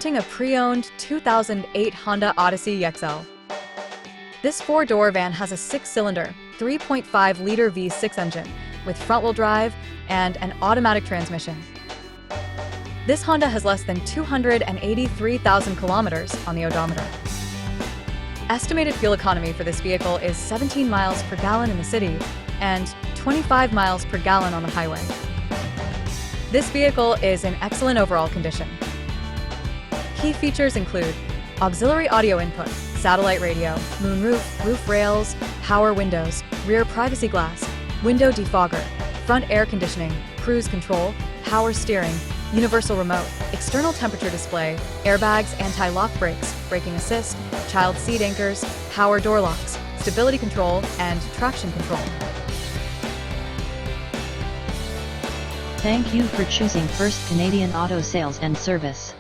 presenting a pre-owned 2008 Honda Odyssey EX-L. This four-door van has a six-cylinder, 3.5-liter V6 engine with front-wheel drive and an automatic transmission. This Honda has less than 283,000 kilometers on the odometer. Estimated fuel economy for this vehicle is 17 miles per gallon in the city and 25 miles per gallon on the highway. This vehicle is in excellent overall condition. Key features include auxiliary audio input, satellite radio, moonroof, roof rails, power windows, rear privacy glass, window defogger, front air conditioning, cruise control, power steering, universal remote, external temperature display, airbags, anti-lock brakes, braking assist, child seat anchors, power door locks, stability control, and traction control. Thank you for choosing First Canadian Auto Sales and Service.